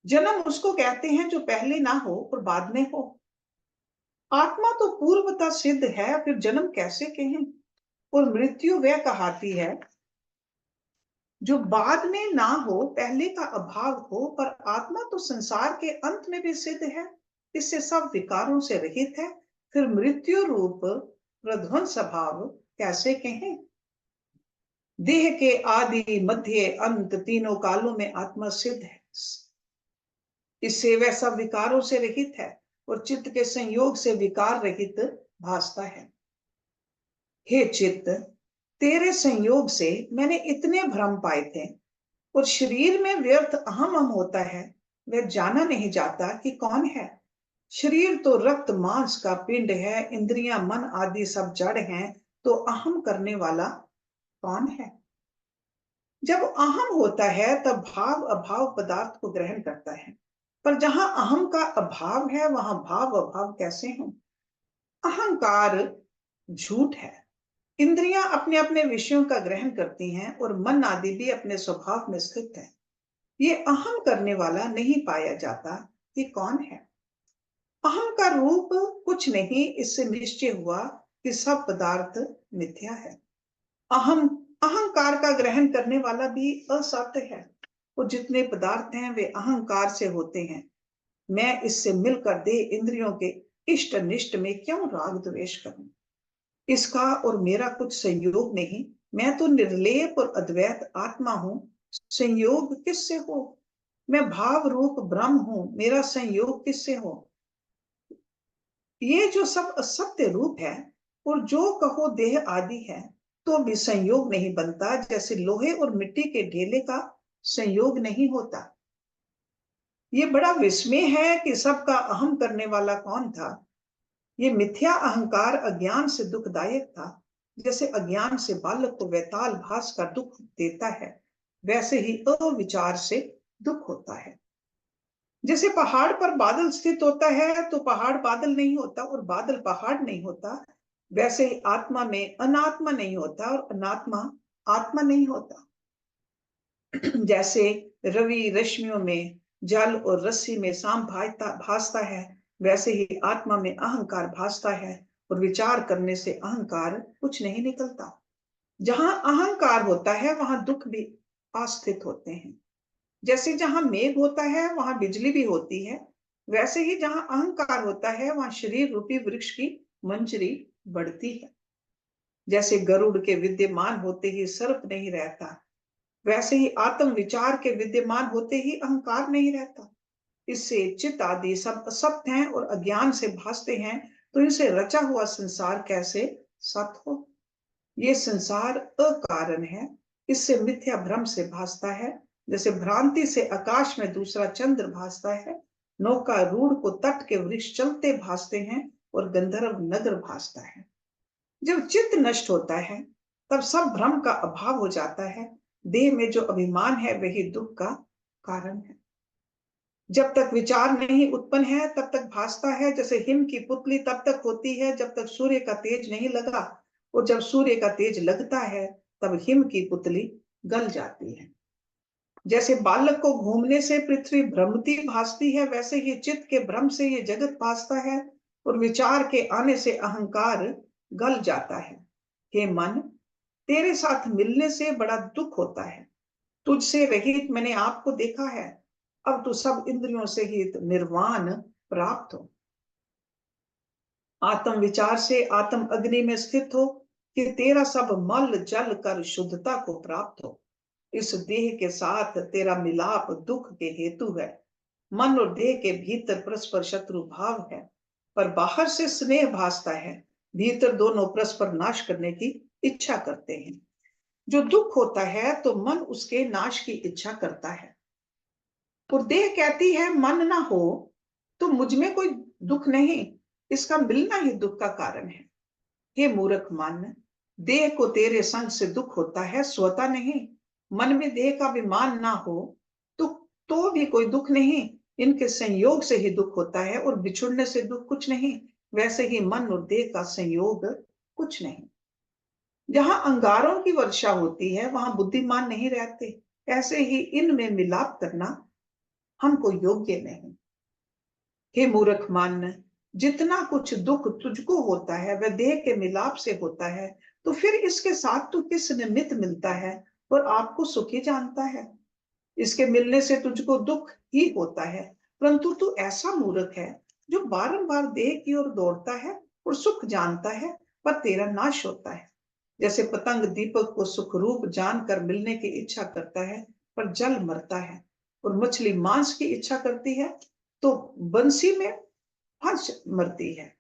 [SPEAKER 1] जन्म उसको कहते हैं जो पहले ना हो और बाद में हो। आत्मा तो पूर्वता सिद्ध है, फिर जन्म कैसे कहें? और मृत्यु वह कहाती है जो बाद में ना हो, पहले का अभाव हो, पर आत्मा तो संसार के अंत में भी सिद्ध है, इससे सब विकारों से रहित है, फिर मृत्यु रूप प्रध्वंस स्वभाव कैसे कहें? देह के आदि मध्य अंत तीनों कालों में आत्मा सिद्ध है, इससे वह सब विकारों से रहित है और चित्त के संयोग से विकार रहित भासता है। हे चित्त, तेरे संयोग से मैंने इतने भ्रम पाए थे, और शरीर में व्यर्थ अहम होता है, वह जाना नहीं जाता कि कौन है। शरीर तो रक्त मांस का पिंड है, इंद्रियां मन आदि सब जड़ हैं, तो अहम करने वाला कौन है? जब अहम होता है तब भाव अभाव पदार्थ को ग्रहण करता है, पर जहां अहम का अभाव है वहां भाव अभाव कैसे हो? अहंकार झूठ है। इंद्रियां अपने अपने विषयों का ग्रहण करती हैं और मन आदि भी अपने स्वभाव में स्थित है। ये अहम करने वाला नहीं पाया जाता कि कौन है। अहम का रूप कुछ नहीं, इससे निश्चय हुआ कि सब पदार्थ मिथ्या है। अहम अहंकार का ग्रहण करने वाला भी असत्य है, और जितने पदार्थ हैं वे अहंकार से होते हैं। मैं इससे मिलकर दे इंद्रियों के इष्ट निष्ठ में क्यों राग द्वेष करूं? इसका और मेरा कुछ संयोग नहीं, मैं तो निर्लेप और अद्वैत आत्मा हूं। संयोग किससे हो? मैं भाव रूप ब्रह्म हूं, मेरा संयोग किससे हो? ये जो सब असत्य रूप है, और जो कहो देह आदि है, तो भी संयोग नहीं बनता, जैसे लोहे और मिट्टी के ढेले का संयोग नहीं होता। ये बड़ा विस्मय है कि सबका अहम करने वाला कौन था। ये मिथ्या अहंकार अज्ञान से दुखदायक था। जैसे अज्ञान से बालक को वैताल भास का दुख देता है, वैसे ही अविचार से दुख होता है। जैसे पहाड़ पर बादल स्थित होता है तो पहाड़ बादल नहीं होता और बादल पहाड़ नहीं होता, वैसे ही आत्मा में अनात्मा नहीं होता और अनात्मा आत्मा नहीं होता। जैसे रवि रश्मियों में जल और रस्सी में साम भासता है, वैसे ही आत्मा में अहंकार भासता है, और विचार करने से अहंकार कुछ नहीं निकलता। जहां अहंकार होता है वहां दुख भी आस्थित होते हैं। जैसे जहां मेघ होता है वहां बिजली भी होती है, वैसे ही जहां अहंकार होता है वहां शरीर रूपी वृक्ष की मंजरी बढ़ती है। जैसे गरुड़ के विद्यमान होते ही सर्प नहीं रहता, वैसे ही आत्म विचार के विद्यमान होते ही अहंकार नहीं रहता। इससे चित्त आदि सब असत्य हैं और अज्ञान से भासते हैं, तो इनसे रचा हुआ संसार कैसे सत्य हो? ये संसार अकारण है, इससे मिथ्या भ्रम से भासता है। जैसे भ्रांति से आकाश में दूसरा चंद्र भासता है, नौका रूढ़ को तट के वृक्ष चलते भासते हैं, और गंधर्व नगर भासता है। जब चित्त नष्ट होता है तब सब भ्रम का अभाव हो जाता है। देह में जो अभिमान है वही दुख का कारण है। जब तक विचार नहीं उत्पन्न है तब तक भासता है। जैसे हिम की पुतली तब तक होती है जब तक सूर्य का तेज नहीं लगा, और जब सूर्य का तेज लगता है तब हिम की पुतली गल जाती है। जैसे बालक को घूमने से पृथ्वी भ्रमती भासती है, वैसे ही चित्त के भ्रम से ये जगत भासता है, और विचार के आने से अहंकार गल जाता है। हे मन, तेरे साथ मिलने से बड़ा दुख होता है। तुझसे रहित मैंने आपको देखा है, अब तो सब इंद्रियों से ही निर्वाण प्राप्त हो। आत्म विचार से आत्म अग्नि में स्थित हो, कि तेरा सब मल जल कर शुद्धता को प्राप्त हो। इस देह के साथ तेरा मिलाप दुख के हेतु है। मन और देह के भीतर परस्पर शत्रु भाव है, पर बाहर से स्नेह भासता है। भीतर दोनों परस्पर नाश करने की इच्छा करते हैं। जो दुख होता है तो मन उसके नाश की इच्छा करता है। और देह कहती है मन ना हो तो मुझ में कोई दुख नहीं, इसका मिलना ही दुख का कारण है। हे मूर्ख मन, देह को तेरे संग से दुख होता है, स्वतः नहीं। मन में देह का अभिमान ना हो तो भी कोई दुख नहीं, इनके संयोग से ही दुख होता है, और बिछुड़ने से दुख कुछ नहीं। वैसे ही मन और देह का संयोग कुछ नहीं। जहां अंगारों की वर्षा होती है वहां बुद्धिमान नहीं रहते, ऐसे ही इनमें मिलाप करना हमको योग्य नहीं। हे मूर्ख मन, जितना कुछ दुख तुझको होता है वह देह के मिलाप से होता है, तो फिर इसके साथ तू किस निमित्त मिलता है और आपको सुखी जानता है। इसके मिलने से तुझको दुख ही होता है, परंतु तू ऐसा मूर्ख है जो बारंबार देह की ओर दौड़ता है और सुख जानता है, पर तेरा नाश होता है। जैसे पतंग दीपक को सुख रूप जानकर मिलने की इच्छा करता है पर जल मरता है, और मछली मांस की इच्छा करती है तो बंसी में फंस मरती है,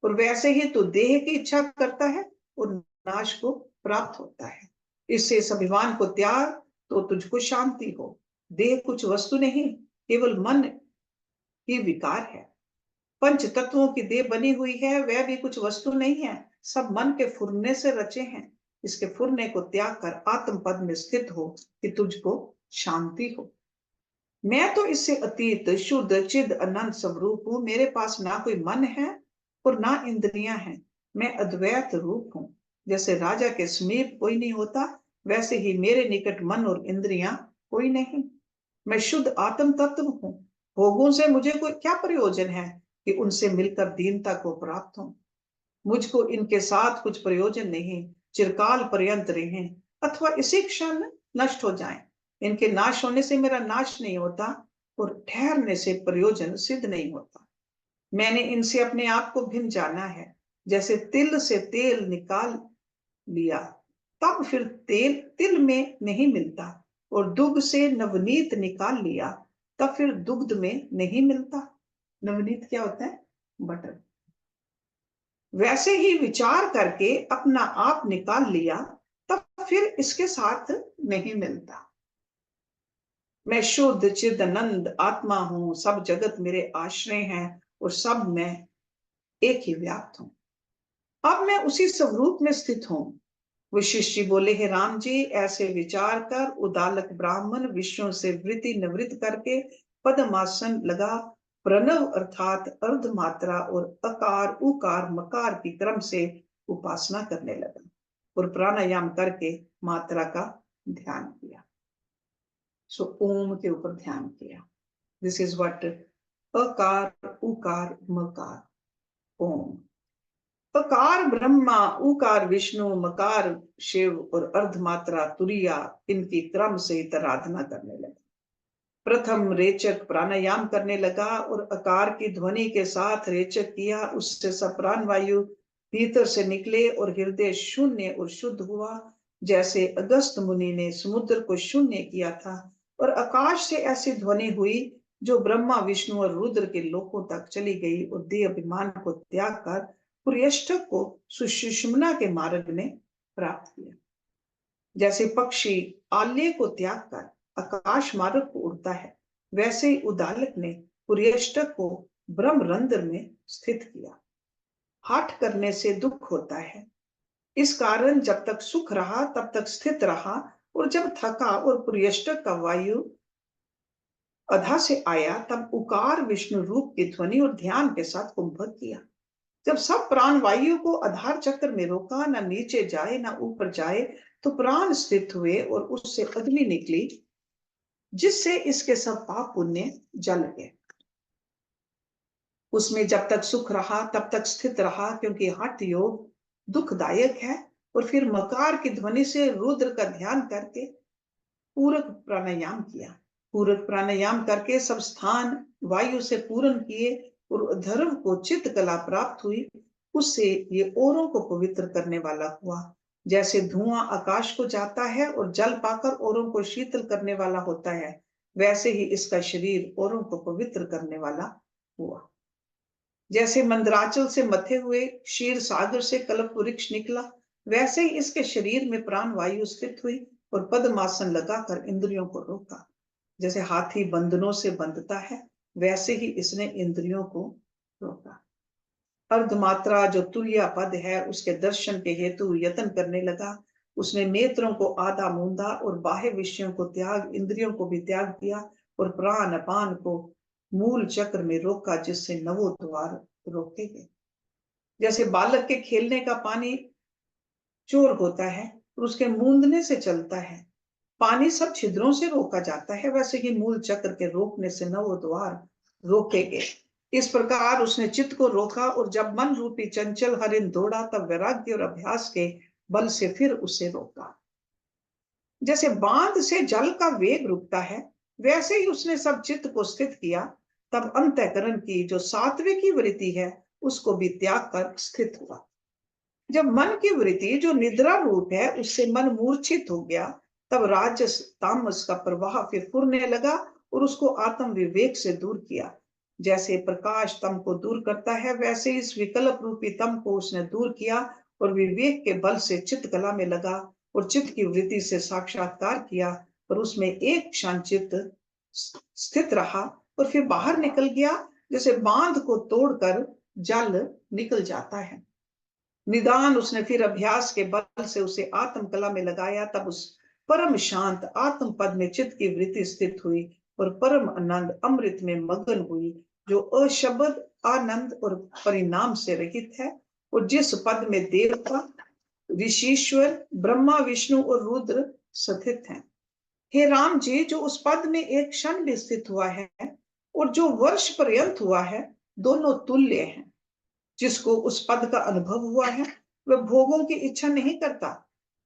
[SPEAKER 1] और वैसे ही तो देह की इच्छा करता है और नाश को प्राप्त होता है। इससे इस अभिमान को त्याग तो तुझको शांति हो। देह कुछ वस्तु नहीं, केवल मन ही विकार है। पंच तत्वों की देह बनी हुई है, वह भी कुछ वस्तु नहीं है, सब मन के फुरने से रचे हैं। इसके फुरने को त्याग कर आत्म पद में स्थित हो कि तुझको शांति हो। मैं तो इससे अतीत शुद्ध चिद अनंत स्वरूप हूं, मेरे पास ना कोई मन है और ना इंद्रियां हैं, मैं अद्वैत रूप हूं। जैसे राजा के समीप कोई नहीं होता, वैसे ही मेरे निकट मन और इंद्रियां कोई नहीं। मैं शुद्ध आत्म तत्व हूं, भोगों से मुझे कोई क्या प्रयोजन है कि उनसे मिलकर दीनता को प्राप्त हो। मुझको इनके साथ कुछ प्रयोजन नहीं, चिरकाल पर्यंत रहें अथवा इसी क्षण नष्ट हो जाएं। इनके नाश होने से मेरा नाश नहीं होता और ठहरने से प्रयोजन सिद्ध नहीं होता। मैंने इनसे अपने आप को भिन्न जाना है। जैसे तिल से तेल निकाल लिया तब फिर तेल तिल में नहीं मिलता, और दुग्ध से नवनीत निकाल लिया तब फिर दुग्ध में नहीं मिलता। नवनीत क्या होता है? बटर। वैसे ही विचार करके अपना आप निकाल लिया तब फिर इसके साथ नहीं मिलता। मैं शुद्ध चिदानंद आत्मा हूं, सब जगत मेरे आश्रय हैं और सब में एक ही व्याप्त हूं। अब मैं उसी स्वरूप में स्थित हूं। वशिष्ठ जी बोले, हे राम जी, ऐसे विचार कर उदालक ब्राह्मण विषयों से वृत्ति निवृत्त करके पद्मासन लगा प्रणव अर्थात अर्ध मात्रा और अकार उकार मकार की क्रम से उपासना करने लगा और प्राणायाम करके मात्रा का ध्यान किया। सो ओम के ऊपर ध्यान किया। दिस इज व्हाट अकार उकार मकार ओम। अकार ब्रह्मा, उकार विष्णु, मकार शिव और अर्धमात्रा तुरिया, इनकी क्रम से आराधना करने लगा। प्रथम रेचक प्राणायाम करने लगा और अकार की ध्वनि के साथ रेचक किया, उससे सब प्राण वायु भीतर से निकले और हृदय शून्य और शुद्ध हुआ, जैसे अगस्त मुनि ने समुद्र को शून्य किया था। और आकाश से ऐसी ध्वनि हुई जो ब्रह्मा विष्णु और रुद्र के लोकों तक चली गई और देह अभिमान को त्याग कर पुर्यष्टक को सुषुम्ना के मार्ग में प्राप्त किया। जैसे पक्षी आल्य को त्याग कर आकाश मार्ग को उड़ता है, वैसे ही उदालक ने पुर्यष्टक को ब्रह्मरंध्र में स्थित किया। हठ करने से दुख होता है, इस कारण जब तक सुख रहा तब तक स्थित रहा, और जब थका और पुर्यष्टक का वायु अधा से आया तब उकार विष्णु रूप की ध्वनि और ध्यान के साथ कुंभक किया। जब सब प्राण वायु को आधार चक्र में रोका, ना नीचे जाए ना ऊपर जाए, तो प्राण स्थित हुए और उससे अग्नि निकली, जिससे इसके सब पाप पुण्य जल गए। उसमें जब तक सुख रहा तब तक स्थित रहा, क्योंकि हठ योग दुखदायक है। और फिर मकार की ध्वनि से रुद्र का ध्यान करके पूरक प्राणायाम किया। पूरक प्राणायाम करके सब स्थान वायु से पूर्ण किए और धर्म को चित्त कला प्राप्त हुई। उससे ये औरों को पवित्र करने वाला हुआ। जैसे धुआं आकाश को जाता है और जल पाकर औरों को शीतल करने वाला होता है, वैसे ही इसका शरीर औरों को पवित्र करने वाला हुआ। जैसे मंदराचल से मथे हुए क्षीर सागर से कल्प वृक्ष निकला, वैसे ही इसके शरीर में प्राण वायु स्थित हुई और पद्मासन लगाकर इंद्रियों को रोका। जैसे हाथी बंधनों से बंधता है, वैसे ही इसने इंद्रियों को रोका। अर्धमात्रा जो तुल्य पद है, उसके दर्शन के हेतु यत्न करने लगा। उसने नेत्रों को आधा मूंदा और बाह्य विषयों को त्याग, इंद्रियों को भी त्याग दिया और प्राण अपान को मूल चक्र में रोका, जिससे नवो द्वार रोके गए। जैसे बालक के खेलने का पानी चोर होता है और उसके मूंदने से चलता है, पानी सब छिद्रों से रोका जाता है, वैसे ही मूल चक्र के रोकने से नवो द्वार रोके गए। इस प्रकार उसने चित्त को रोका और जब मन रूपी चंचल हरिण दौड़ा, तब वैराग्य और अभ्यास के बल से फिर उसे रोका। जैसे बांध से जल का वेग रुकता है, वैसे ही उसने सब चित्त को स्थित किया। तब अंतःकरण की जो सात्विकी वृत्ति है, उसको भी त्याग कर स्थित हुआ। जब मन की वृत्ति जो निद्रा रूप है, उससे मन मूर्छित हो गया, तब राजस तामस का प्रवाह फिर फुरने लगा और उसको आत्म विवेक से दूर किया। जैसे प्रकाश तम को दूर करता है, वैसे इस विकल्प रूपी तम को उसने दूर किया और विवेक के बल से चित्त कला में लगा और चित्त की वृत्ति से साक्षात्कार किया और उसमें एक क्षण चित्त स्थित रहा और फिर बाहर निकल गया। जैसे बांध को तोड़कर जल निकल जाता है। निदान उसने फिर अभ्यास के बल से उसे आत्म कला में लगाया, तब उस परम शांत आत्म पद में चित्त की वृत्ति स्थित हुई और परम आनंद अमृत में मगन हुई, जो अशब्द आनंद और परिणाम से रहित है और जिस पद में देवता, ऋषिश्वर, ब्रह्मा, विष्णु और रुद्र स्थित हैं। हे राम जी, जो उस पद में एक क्षण भी स्थित हुआ है और जो वर्ष पर्यंत हुआ है, दोनों तुल्य हैं। जिसको उस पद का अनुभव हुआ है, वह भोगों की इच्छा नहीं करता।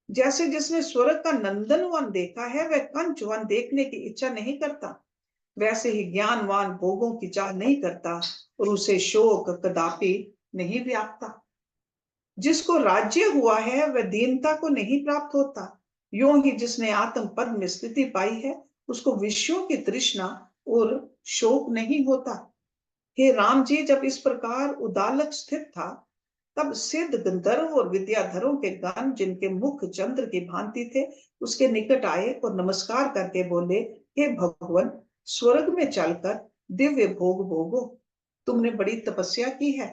[SPEAKER 1] जैसे जिसने स्वर्ग का नंदन वन देखा है, वह कंच वन देखने की इच्छा नहीं करता, वैसे ही ज्ञानवान भोगों की चाह नहीं करता और उसे शोक कदापि नहीं व्यापता। जिसको राज्य हुआ है, वह दीनता को नहीं प्राप्त होता। यों ही जिसने आत्म पद में स्थिति पाई है, उसको विषयों की तृष्णा और शोक नहीं होता। हे राम जी, जब इस प्रकार उदालक स्थित था, तब सिद्ध गंधर्व और विद्याधरों के गण, जिनके मुख चंद्र की भांति थे, उसके निकट आए और नमस्कार करके बोले, हे भगवान, स्वर्ग में चलकर दिव्य भोग भोगो। तुमने बड़ी तपस्या की है।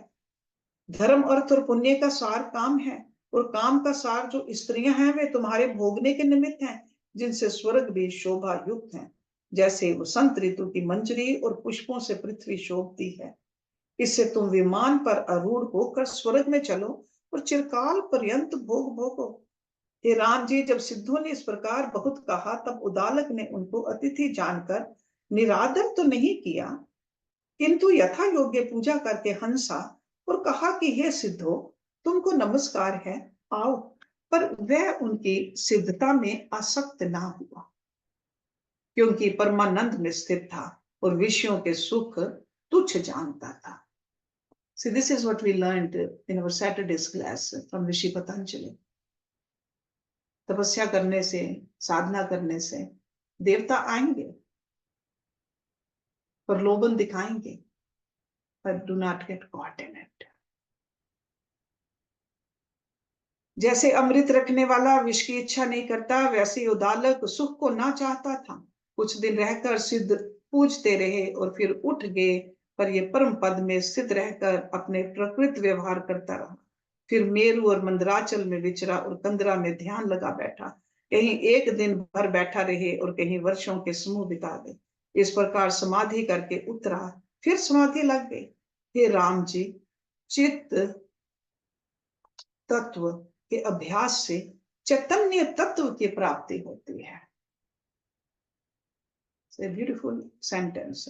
[SPEAKER 1] धर्म, अर्थ और पुण्य का सार काम है और काम का सार जो स्त्रियां हैं, वे तुम्हारे भोगने के निमित्त हैं, जिनसे स्वर्ग भी शोभा युक्त है। जैसे वसंत ऋतु की मंजरी और पुष्पों से पृथ्वी शोभती है, इससे तुम विमान पर आरूढ़ होकर स्वर्ग में चलो और चिरकाल पर्यंत भोग भोगो। हे राम जी, जब सिद्धों ने इस प्रकार बहुत कहा, तब उदालक ने उनको अतिथि जानकर निरादर तो नहीं किया, किंतु यथा योग्य पूजा करके हंसा और कहा कि हे सिद्धो, तुमको नमस्कार है, आओ। पर वह उनकी सिद्धता में आसक्त ना हुआ, क्योंकि परमानंद में स्थित था और विषयों के सुख तुच्छ जानता था। See, this is what we learned in our Saturday's class from ऋषि पतंजलि। तपस्या करने से, साधना करने से देवता आएंगे, प्रलोभन दिखाएंगे, but do not get caught in it. जैसे अमृत रखने वाला विष की इच्छा नहीं करता, वैसे उदालक सुख को ना चाहता था। कुछ दिन रहकर सिद्ध पूजते रहे और फिर उठ गए, पर ये परम पद में स्थित रहकर अपने प्रकृत व्यवहार करता रहा। फिर मेरु और मंदराचल में विचरा और कंदरा में ध्यान लगा बैठा। कहीं एक दिन भर बैठा रहे और कहीं वर्षों के समूह बिता दे। इस प्रकार समाधि करके उतरा, फिर समाधि लग गई। हे राम जी, चित्त तत्व के अभ्यास से चैतन्य तत्व की प्राप्ति होती है। Beautiful sentence.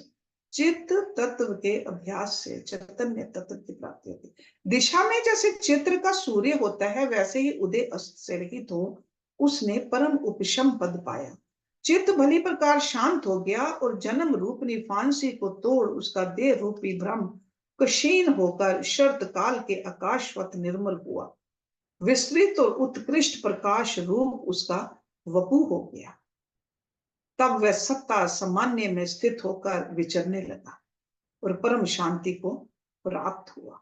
[SPEAKER 1] चित्त तत्व के अभ्यास से चैतन्य तत्व की प्राप्ति होती है। दिशा में जैसे चित्र का सूर्य होता है, वैसे ही उदय अस्त से रहित हो उसने परम उपशम पद पाया। चित्त भली प्रकार शांत हो गया और जन्म रूपनी फांसी को तोड़ उसका देह रूपी भ्रम क्षीण होकर शर्त काल के आकाशवत निर्मल हुआ। विस्तृत और उत्कृष्ट प्रकाश रूप उसका वपु हो गया। तब वह सत्ता सामान्य में स्थित होकर विचरने लगा और परम शांति को प्राप्त हुआ।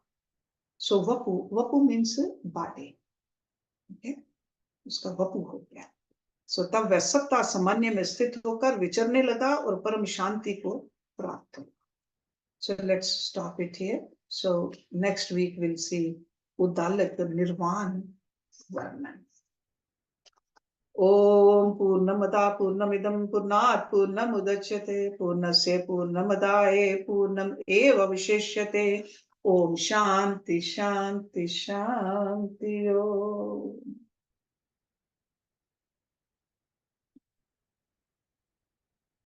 [SPEAKER 1] सो वपु मीन्स बॉडी, उसका वपु हो गया। सो तब वह सत्ता सामान्य में स्थित होकर विचरने लगा और परम शांति को प्राप्त हुआ। So let's stop it here. So next week we'll see Uddalaka Nirvan Varnan. Om Purnamada Purnamidam Purnat Purnamudachyate Purnasya Purnamadaye Purnam Eva Visheshyate. Om Shanti Shanti Shanti Om.